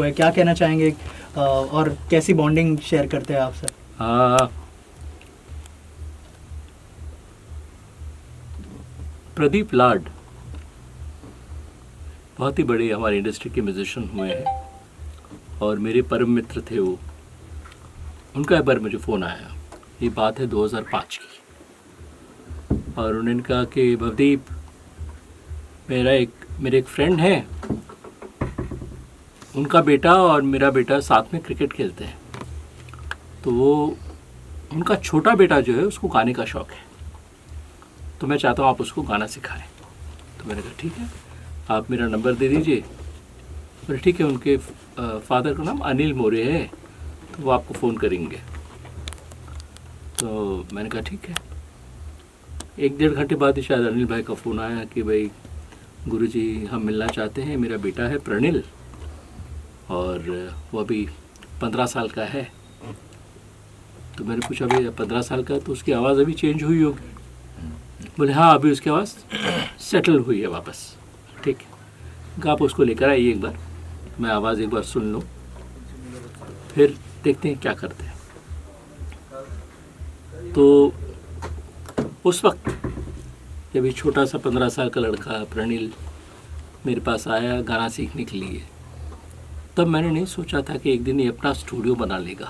है, क्या कहना चाहेंगे और कैसी बॉन्डिंग शेयर करते हैं आप सर? प्रदीप लाड बहुत ही बड़े हमारी इंडस्ट्री के म्यूजिशियन हुए हैं और मेरे परम मित्र थे वो। उनका एक बार मुझे फ़ोन आया, ये बात है 2005 की, और उन्होंने कहा कि भवदीप, मेरे एक फ्रेंड है, उनका बेटा और मेरा बेटा साथ में क्रिकेट खेलते हैं, तो वो उनका छोटा बेटा जो है उसको गाने का शौक़ है, तो मैं चाहता हूँ आप उसको गाना सिखाएं। तो मैंने कहा ठीक है, आप मेरा नंबर दे दीजिए। बोले ठीक है, उनके फादर का नाम अनिल मोरे है, तो वो आपको फ़ोन करेंगे। तो मैंने कहा ठीक है। 1-1.5 घंटे बाद ही शायद अनिल भाई का फ़ोन आया कि भाई गुरुजी हम मिलना चाहते हैं, मेरा बेटा है प्रणिल और वो अभी 15 साल का है। तो मैंने पूछा भाई 15 साल का, तो उसकी आवाज़ अभी चेंज हुई होगी? बोले हाँ, अभी उसकी आवाज़ सेटल हुई है वापस। ठीक है, आप उसको लेकर आइए एक बार, मैं आवाज़ एक बार सुन लूँ, फिर देखते हैं क्या करते हैं। तो उस वक्त जब ये छोटा सा 15 साल का लड़का प्रणिल मेरे पास आया गाना सीखने के लिए, तब मैंने नहीं सोचा था कि एक दिन ये अपना स्टूडियो बना लेगा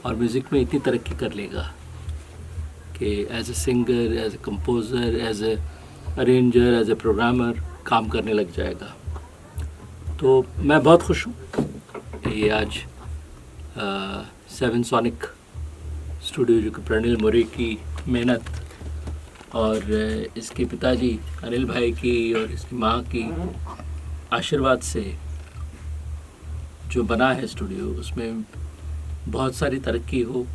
और म्यूज़िक में इतनी तरक्की कर लेगा कि as a singer, as a composer, as a arranger, as a programmer काम करने लग जाएगा। तो मैं बहुत खुश हूँ ये आज 7 सोनिक स्टूडियो, जो कि प्रणिल मोरे की मेहनत और इसके पिताजी अनिल भाई की और इसकी माँ की आशीर्वाद से जो बना है स्टूडियो, उसमें बहुत सारी तरक्की हो,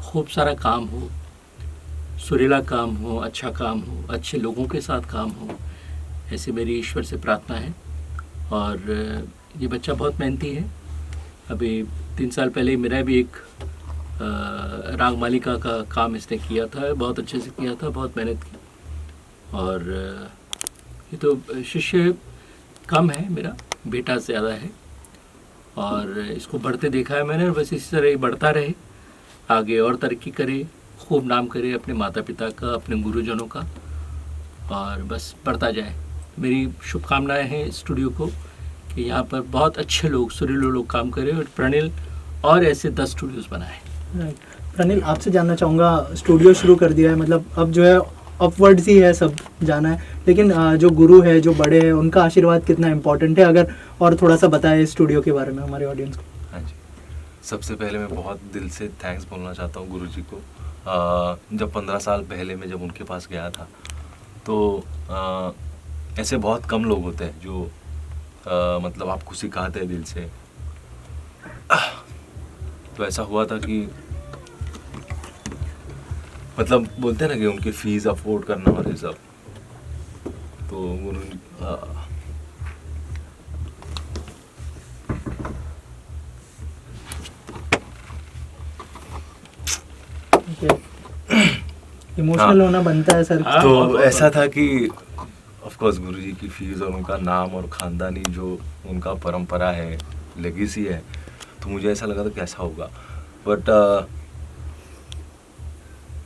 खूब सारा काम हो, सुरीला काम हो, अच्छा काम हो, अच्छे लोगों के साथ काम हो, ऐसी मेरी ईश्वर से प्रार्थना है। और ये बच्चा बहुत मेहनती है। अभी 3 साल पहले मेरा भी एक राग मालिका का काम इसने किया था, बहुत अच्छे से किया था, बहुत मेहनत की। और ये तो शिष्य कम है, मेरा बेटा ज़्यादा है और इसको बढ़ते देखा है मैंने, और बस इसी तरह ही बढ़ता रहे, आगे और तरक्की करे, खूब नाम करे अपने माता पिता का, अपने गुरुजनों का, और बस बढ़ता जाए। मेरी शुभकामनाएं हैं स्टूडियो को कि यहाँ पर बहुत अच्छे लोग, सुरीले लोग काम करें और प्रणिल और ऐसे 10 स्टूडियोज़ बनाएं। प्रणिल, आपसे जानना चाहूँगा, स्टूडियो शुरू कर दिया है, मतलब अब जो है अपवर्ड्स ही है, सब जाना है, लेकिन जो गुरु है, जो बड़े हैं, उनका आशीर्वाद कितना इम्पोर्टेंट है, अगर और थोड़ा सा बताएं स्टूडियो के बारे में हमारे ऑडियंस को। हाँ जी, सबसे पहले मैं बहुत दिल से थैंक्स बोलना चाहता हूँ गुरुजी को। जब 15 साल पहले मैं जब उनके पास गया था, तो ऐसे बहुत कम लोग होते हैं जो मतलब आपको सिखाते हैं दिल से। तो ऐसा हुआ था कि मतलब बोलते हैं ना कि उनकी फ़ीस अफोर्ड करना और ये सब, तो इमोशनल होना बनता है सर। तो ऐसा था कि ऑफ कोर्स गुरुजी की फीस और उनका नाम और ख़ानदानी जो उनका परंपरा है, लेगेसी है, तो मुझे ऐसा लगा था कि ऐसा होगा। बट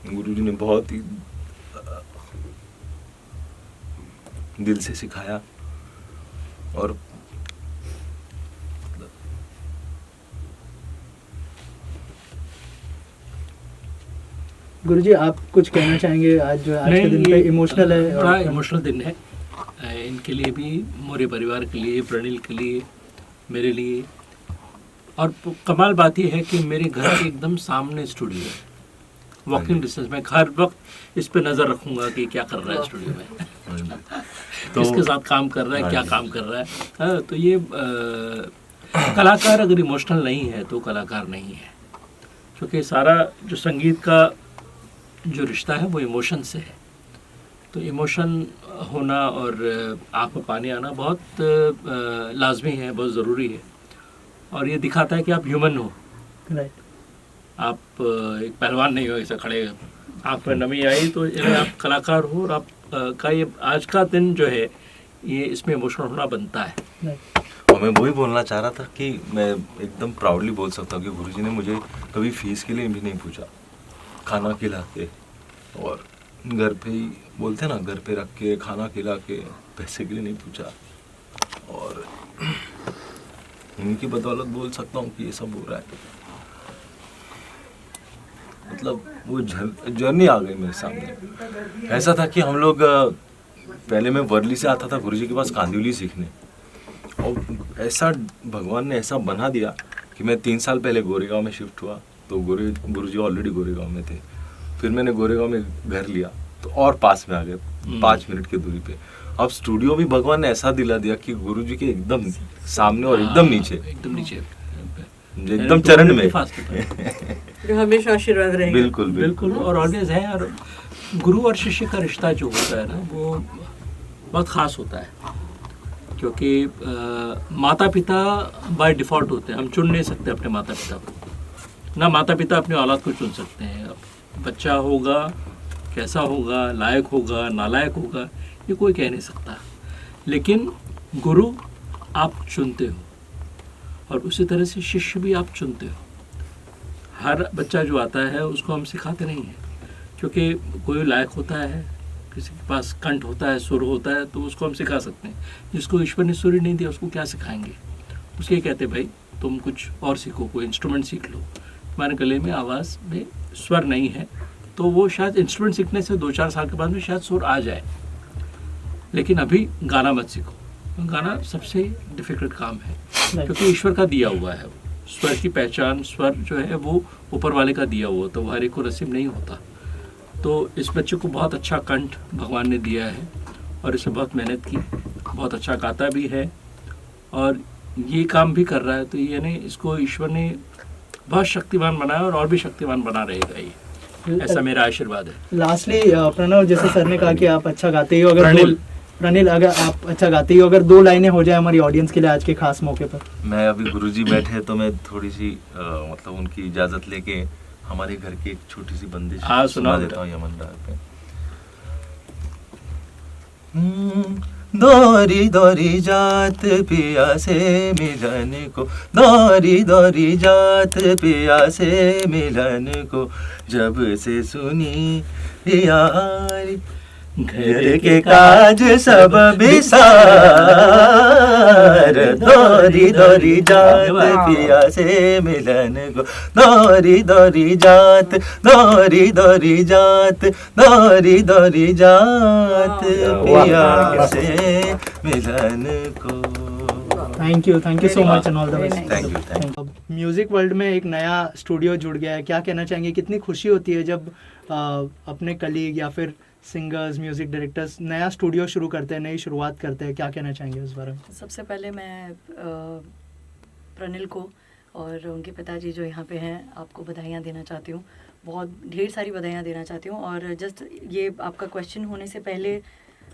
गुरुजी ने बहुत ही दिल से सिखाया। और गुरुजी, आप कुछ कहना चाहेंगे? आज जो आज के दिन पे इमोशनल है, बड़ा इमोशनल दिन है इनके लिए भी, मोरे परिवार के लिए, प्रणिल के लिए, मेरे लिए। और कमाल बात यह है कि मेरे घर के एकदम सामने स्टूडियो है, वॉकिंग डिस्टेंस में। हर वक्त इस पे नज़र रखूंगा कि क्या कर रहा है स्टूडियो में, तो किसके साथ काम कर रहा है, क्या काम कर रहा है। तो ये कलाकार अगर इमोशनल नहीं है तो कलाकार नहीं है, क्योंकि सारा जो संगीत का जो रिश्ता है वो इमोशन से है। तो इमोशन होना और आँख में पानी आना बहुत लाजमी है, बहुत ज़रूरी है, और ये दिखाता है कि आप ह्यूमन हो। राइट, आप एक पहलवान नहीं हो ऐसा खड़े, आँख में नमी आई तो आप कलाकार हो। और आप का ये आज का दिन जो है, ये इसमें इमोशनल होना बनता है। और मैं वही बोलना चाह रहा था कि मैं एकदम प्राउडली बोल सकता हूँ कि गुरुजी ने मुझे कभी फीस के लिए भी नहीं पूछा, खाना खिला के और घर पे ही बोलते हैं ना, घर पे रख के खाना खिला के पैसे के लिए नहीं पूछा। और उनकी बदौलत बोल सकता हूँ कि ये सब हो रहा है। मतलब वो जर्नी आ गई मेरे सामने। ऐसा था कि हम लोग पहले मैं वर्ली से आता था गुरुजी के पास कांदिवली सीखने, और ऐसा भगवान ने ऐसा बना दिया कि मैं 3 साल पहले गोरेगांव में शिफ्ट हुआ, तो गुरुजी ऑलरेडी गोरेगांव में थे। फिर मैंने गोरेगांव में घर लिया तो और पास में आ गए, 5 मिनट की दूरी पे। अब स्टूडियो भी भगवान ने ऐसा दिला दिया कि गुरुजी के एकदम सामने और एकदम नीचे, एकदम चरण में, जो हमेशा आशीर्वाद रहेगा। बिल्कुल बिल्कुल। और ऑलवेज है। और गुरु और शिष्य का रिश्ता जो होता है ना, वो बहुत ख़ास होता है, क्योंकि माता पिता बाय डिफ़ॉल्ट होते हैं। हम चुन नहीं सकते अपने माता पिता को, ना माता पिता अपने औलाद को चुन सकते हैं। अब बच्चा होगा, कैसा होगा, लायक होगा, नालायक होगा, ये कोई कह नहीं सकता। लेकिन गुरु आप चुनते हो, और उसी तरह से शिष्य भी आप चुनते हो। हर बच्चा जो आता है उसको हम सिखाते नहीं हैं, क्योंकि कोई लायक होता है, किसी के पास कंठ होता है, सुर होता है, तो उसको हम सिखा सकते हैं। जिसको ईश्वर ने सुर ही नहीं दिया उसको क्या सिखाएंगे? उसके कहते भाई तुम कुछ और सीखो, कोई इंस्ट्रूमेंट सीख लो। हमारे गले में आवाज़ में स्वर नहीं है, तो वो शायद इंस्ट्रूमेंट सीखने से 2-4 साल के बाद में शायद सुर आ जाए, लेकिन अभी गाना मत सीखो। गाना सबसे डिफ़िकल्ट काम है, क्योंकि ईश्वर का दिया हुआ है। स्वर की पहचान, स्वर जो है वो ऊपर वाले का दिया हुआ, तो हर एक को नसीब नहीं होता। तो इस बच्चे को बहुत अच्छा कंठ भगवान ने दिया है, और इसे बहुत मेहनत की, बहुत अच्छा गाता भी है, और ये काम भी कर रहा है। तो यानी इसको ईश्वर ने बहुत शक्तिवान बनाया, और भी शक्तिवान बना रहेगा ये, ऐसा मेरा आशीर्वाद है। लास्टली प्रणव, जैसे सर ने कहा कि आप अच्छा गाते ही हो, अगर प्रणिल अगर आप अच्छा गाते ही हो, अगर 2 लाइनें हो जाए हमारी ऑडियंस के लिए आज के खास मौके पर। मैं अभी गुरुजी बैठे तो मैं थोड़ी सी मतलब उनकी इजाज़त लेके हमारे घर की एक छोटी सी बंदिश सुना देता हूँ यमन राग पे। दौरी दौरी जात पिया से मिलन को, दौरी दौरी जात पिया से मिलन को, जब से सुनी यारी घर के काज सब बिसार, दौरी दौरी जात पिया से मिलन को, दौरी दौरी जात, दौरी दौरी जात, दौरी दौरी जात पिया से मिलन को। Thank you so much and all the best. Thank you. Music world में एक नया स्टूडियो जुड़ गया है, क्या कहना चाहेंगे? कितनी खुशी होती है जब अपने कलीग या फिर सिंगर्स, म्यूजिक डायरेक्टर्स नया स्टूडियो शुरू करते हैं, नई शुरुआत करते हैं? क्या कहना चाहेंगे उस बारे में? सबसे पहले मैं प्रणिल को और उनके पिताजी जो यहाँ पे हैं, आपको बधाइयाँ देना चाहती हूँ, बहुत ढेर सारी बधाइयाँ देना चाहती हूँ। और जस्ट ये आपका क्वेश्चन होने से पहले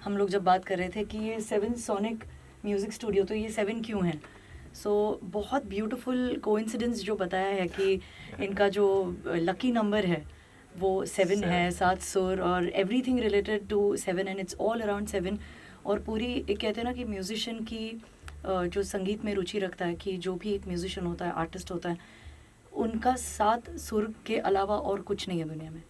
हम लोग जब बात कर रहे थे कि ये 7 सोनिक म्यूज़िक स्टूडियो, तो ये 7 क्यों हैं? सो बहुत ब्यूटीफुल कोइंसिडेंस जो बताया है कि इनका जो लकी नंबर है वो 7 है, 7 सुर, और everything related to 7, and it's all around 7। और पूरी एक कहते हैं ना कि म्यूजिशियन की जो संगीत में रुचि रखता है, कि जो भी एक म्यूजिशियन होता है, आर्टिस्ट होता है, उनका 7 सुर के अलावा और कुछ नहीं है दुनिया में।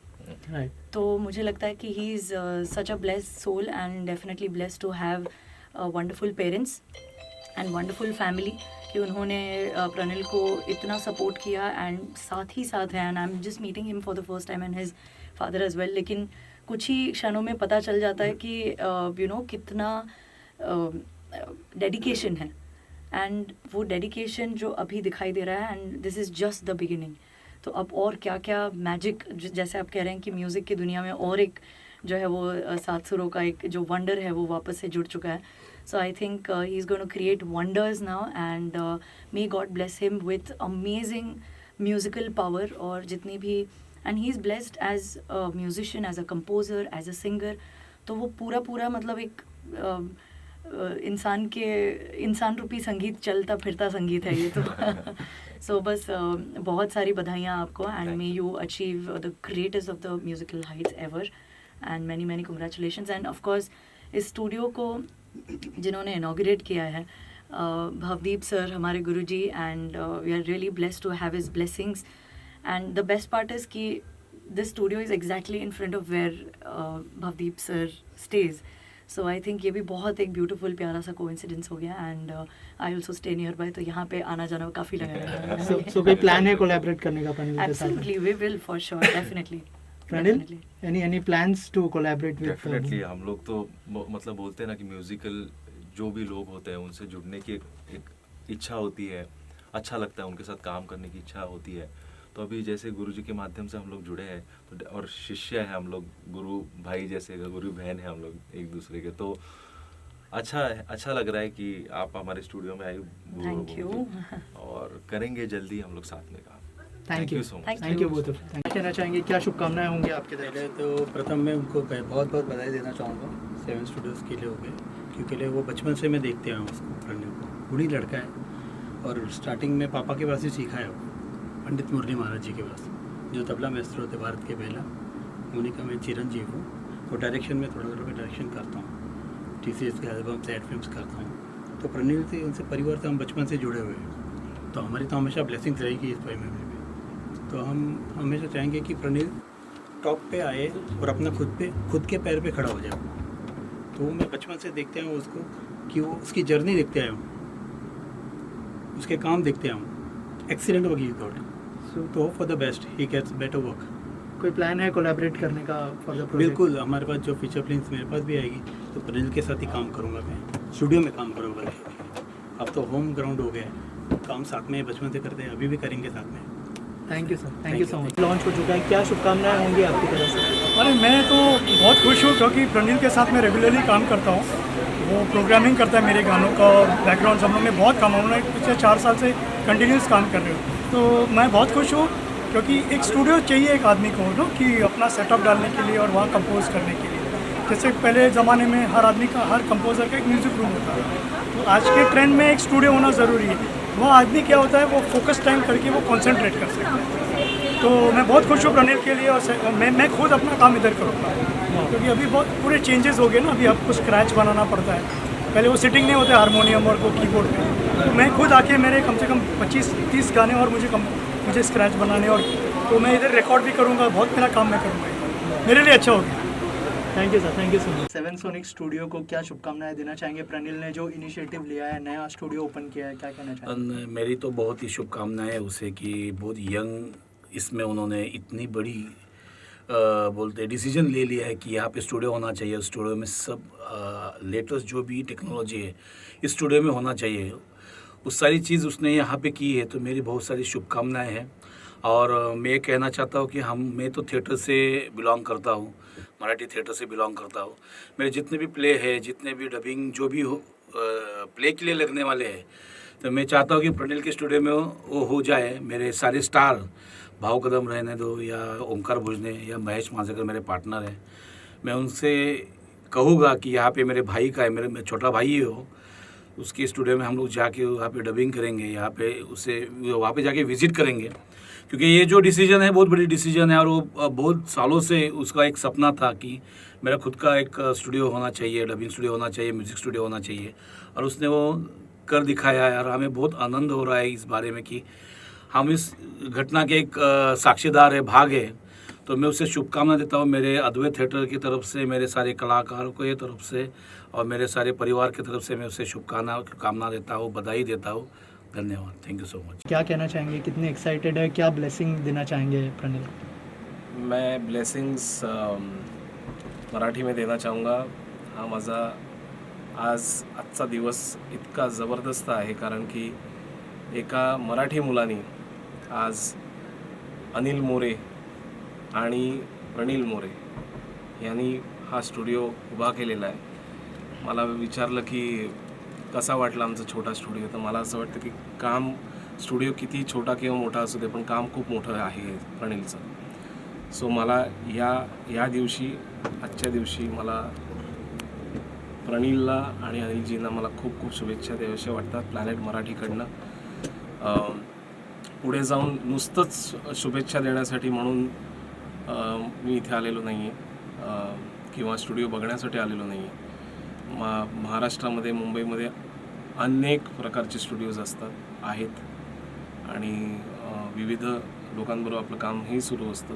Right. तो मुझे लगता है कि he is such a blessed soul, and definitely blessed to have wonderful parents and wonderful family, कि उन्होंने प्रणिल को इतना सपोर्ट किया, एंड साथ ही साथ है, and I am just meeting him for the first time, and his father as well. लेकिन कुछ ही क्षणों में पता चल जाता है कि यू नो कितना डेडिकेशन है, एंड वो डेडिकेशन जो अभी दिखाई दे रहा है, and this is just the beginning. तो अब और क्या क्या मैजिक, जैसे आप कह रहे हैं कि म्यूज़िक की दुनिया में और एक जो है वो 7 सुरों का एक जो वंडर है वो वापस से जुड़ चुका है। So I think he's going to create wonders now, and may God bless him with amazing musical power, और जितनी भी, and he's blessed as a musician, as a composer, as a singer। तो वो पूरा मतलब एक इंसान रूपी संगीत, चलता फिरता संगीत है ये तो। So बस बहुत सारी बधाइयाँ आपको, and may you achieve the greatest of the musical heights ever, and many congratulations। and of course इस स्टूडियो को जिन्होंने इनॉग्रेट किया है, भवदीप सर हमारे गुरुजी, and we are really blessed to have his blessings. And the best part is कि this studio is exactly in front of where Bhavdeep sir stage. So I think ये भी बहुत एक ब्यूटीफुल प्यारा सा कोइंसिडेंस हो गया. And I also stay near by, तो यहाँ पे आना जाना काफ़ी लगा रहेगा. सो कोई प्लान है कोलैबोरेट करने का प्रणील के साथ? Absolutely, we will for sure, definitely. Pranil, Definitely. any plans to collaborate with definitely हम लोग तो मतलब बोलते हैं ना कि म्यूजिकल जो भी लोग होते हैं उनसे जुड़ने की एक इच्छा होती है, अच्छा लगता है, उनके साथ काम करने की इच्छा होती है. तो अभी जैसे गुरु जी के माध्यम से हम लोग जुड़े हैं तो और शिष्य हैं हम लोग, गुरु भाई जैसे गुरु बहन है हम लोग एक दूसरे के. तो अच्छा है, अच्छा लग रहा है कि आप हमारे स्टूडियो में आए गुरु Thank you. और करेंगे जल्दी हम लोग साथ में काम. Thank you so much. Thank thank you both. कहना चाहेंगे क्या शुभकामनाएं होंगी आपके तरफ पहले से? तो प्रथम मैं उनको बहुत बहुत बधाई देना चाहूँगा 7 स्टूडियोज़ के लिए हो गए, क्योंकि वो बचपन से मैं देखते आया हूँ उसको, प्रणील को. गुणी लड़का है और स्टार्टिंग में पापा के पास ही सीखा है वो, पंडित मुरली महाराज जी के पास, जो तबला मास्टर होते भारत के पहला, उन्हीं का मैं चिरंजीव हूँ. तो डायरेक्शन में थोड़ा थोड़ा डायरेक्शन करता हूँ, TCS के एल्बम से एड फिल्म्स करता हूँ. तो प्रणील से उनसे परिवार से हम बचपन से जुड़े हुए हैं, तो हमारी तो हमेशा ब्लेसिंग्स रहेगी इस फैमिली में. तो हम हमेशा चाहेंगे कि प्रणील टॉप पे आए और अपना खुद के पैर पे खड़ा हो जाए. तो मैं बचपन से देखते आया हूँ उसको, कि वो उसकी जर्नी देखते आया हूँ, उसके काम देखते आया हूँ. Excellent work he got. तो hope for the best, he gets better work. कोई प्लान है कोलैबोरेट करने का फॉर द प्रोजेक्ट? बिल्कुल, हमारे पास जो फीचर फिल्म्स मेरे पास भी आएगी तो प्रणील के साथ ही काम करूँगा मैं, स्टूडियो में काम करूँगा. अब तो होम ग्राउंड हो गया है, काम साथ में बचपन से करते हैं, अभी भी करेंगे साथ में. Thank you sir, thank you so much. Launch हो चुका है, क्या शुभकामनाएं होंगी आपकी तरफ से? अरे मैं तो बहुत खुश हूँ, क्योंकि प्रणील के साथ मैं रेगुलरली काम करता हूँ. वो प्रोग्रामिंग करता है मेरे गानों का और बैकग्राउंड, हम लोग ने बहुत काम, उन्होंने पिछले 4 साल से कंटिन्यूस काम कर रहे हो. तो मैं बहुत खुश हूँ, क्योंकि एक स्टूडियो चाहिए एक आदमी को ना, कि अपना सेटअप डालने के लिए और वहाँ कंपोज करने के लिए. जैसे पहले ज़माने में हर आदमी का, हर कंपोज़र का एक म्यूज़िक रूम होता है, तो आज के ट्रेंड में एक स्टूडियो होना ज़रूरी है. वह आदमी क्या होता है, वो फोकस टाइम करके वो कंसंट्रेट कर सकता है. तो मैं बहुत खुश हूँ प्रणील के लिए, और मैं खुद अपना काम इधर करूँगा, क्योंकि अभी बहुत पूरे चेंजेस हो गए ना. अभी आपको स्क्रैच बनाना पड़ता है, पहले वो सिटिंग नहीं होते हारमोनियम और वो कीबोर्ड पे. तो मैं खुद आके मेरे कम से कम 25-30 गाने और मुझे स्क्रैच बनाने, और तो मैं इधर रिकॉर्ड भी करूँगा. बहुत मेरा काम मैं करूँगा, मेरे लिए अच्छा हो गया. Thank you sir, thank you so much. 7 sonic studio को क्या शुभकामनाएं देना चाहेंगे? प्रणील ने जो इनिशिएटिव लिया है, नया स्टूडियो ओपन किया है, क्या कहना चाहेंगे? मेरी तो बहुत ही शुभकामनाएं है उसे, कि बहुत यंग इसमें उन्होंने इतनी बड़ी बोलते डिसीजन ले लिया है कि यहाँ पे स्टूडियो होना चाहिए. स्टूडियो में सब लेटेस्ट जो भी टेक्नोलॉजी है इस स्टूडियो में होना चाहिए. उस सारी चीज़ उसने यहाँ पे की है, तो मेरी बहुत सारी शुभकामनाएं हैं. और मैं कहना चाहता हूँ कि मैं तो थिएटर से बिलोंग करता हूँ, मराठी थिएटर से बिलोंग करता हूँ. मेरे जितने भी प्ले है, जितने भी डबिंग जो भी हो प्ले के लिए लगने वाले हैं, तो मैं चाहता हूँ कि प्रणील के स्टूडियो में वो हो जाए. मेरे सारे स्टार, भाव कदम रहने दो, या ओमकार भुजने, या महेश मांजरेकर मेरे पार्टनर हैं, मैं उनसे कहूँगा कि यहाँ पे मेरे भाई का है, मेरे छोटा भाई ही हो, उसके स्टूडियो में हम लोग जाके वहाँ पे डबिंग करेंगे, यहाँ पे उसे वहाँ पे जाके विज़िट करेंगे. क्योंकि ये जो डिसीजन है बहुत बड़ी डिसीजन है, और वो बहुत सालों से उसका एक सपना था कि मेरा खुद का एक स्टूडियो होना चाहिए, डबिंग स्टूडियो होना चाहिए, म्यूज़िक स्टूडियो होना चाहिए, और उसने वो कर दिखाया है. और हमें बहुत आनंद हो रहा है इस बारे में कि हम इस घटना के एक साक्षीदार है, भाग है. तो मैं उसे शुभकामना देता हूँ मेरे अद्वैत थिएटर की तरफ से, मेरे सारे कलाकारों की तरफ से, और मेरे सारे परिवार की तरफ से मैं उसे शुभकामना देता हूँ, बधाई देता हूँ. धन्यवाद, थैंक यू सो मच. क्या कहना चाहेंगे, कितने एक्साइटेड है, क्या ब्लेसिंग देना चाहेंगे प्रणील? मैं ब्लेसिंग्स मराठी में देना चाहूँगा. हा माझा आजचा दिवस इतका ज़बरदस्त आहे, कारण की एका मराठी मुलानी आज अनिल मोरे आणि प्रणील मोरे यांनी हा स्टुडिओ उभा केलेला आहे. मला विचारलं की कसा वाटला आमचा छोटा स्टुडिओ, तर मला असं वाटतं की काम स्टुडिओ किती छोटा किंवा मोठा असू दे, पण काम खूप मोठं आहे प्रणीलचं. सो मला या दिवशी, आजच्या दिवशी मला प्रणीलला आणि अनिलजींना मला खूप खूप शुभेच्छा द्याव्याशा वाटतात प्लॅनेट मराठीकडनं. पुढे जाऊन नुसतंच शुभेच्छा देण्यासाठी म्हणून मी इथे आलेलो नाही आहे, किंवा स्टुडिओ बघण्यासाठी आलेलो नाही आहे. महाराष्ट्रामध्ये, मुंबईमध्ये अनेक प्रकारचे स्टुडिओज आहेत आणि विविध लोकांबरोबर आपलं कामही सुरू असतं.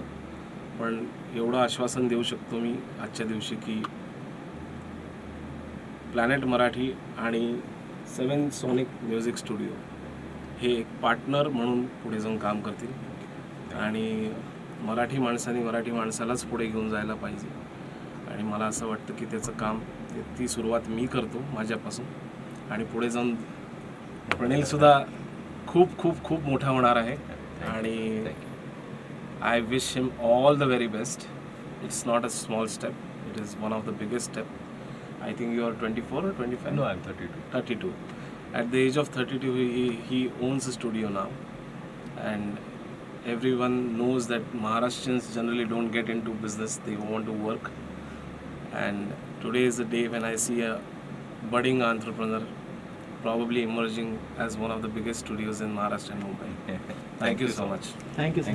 पण एवढं आश्वासन देऊ शकतो मी आजच्या दिवशी की प्लॅनेट मराठी आणि 7 सोनिक म्युझिक स्टुडिओ हे एक पार्टनर म्हणून पुढे जाऊन काम करतील आणि मराठी माणसाने मराठी माणसालाच पुढे घेऊन जायला पाहिजे. आणि मला असं वाटतं की त्याचं काम ती सुरुवात मी करतो माझ्यापासून आणि पुढे जाऊन प्रणीलसुद्धा खूप खूप खूप मोठा होणार आहे आणि I wish him all the very best. It's not a small step, it is one of the biggest step. I think you are 24 or 25? No, I'm 32. 32. At the age of 32, he owns a studio now. And everyone knows that Maharashtrians generally don't get into business. They want to work. And today is the day when I see a budding entrepreneur probably emerging as one of the biggest studios in Maharashtra and Mumbai. Thank you so much. Thank you.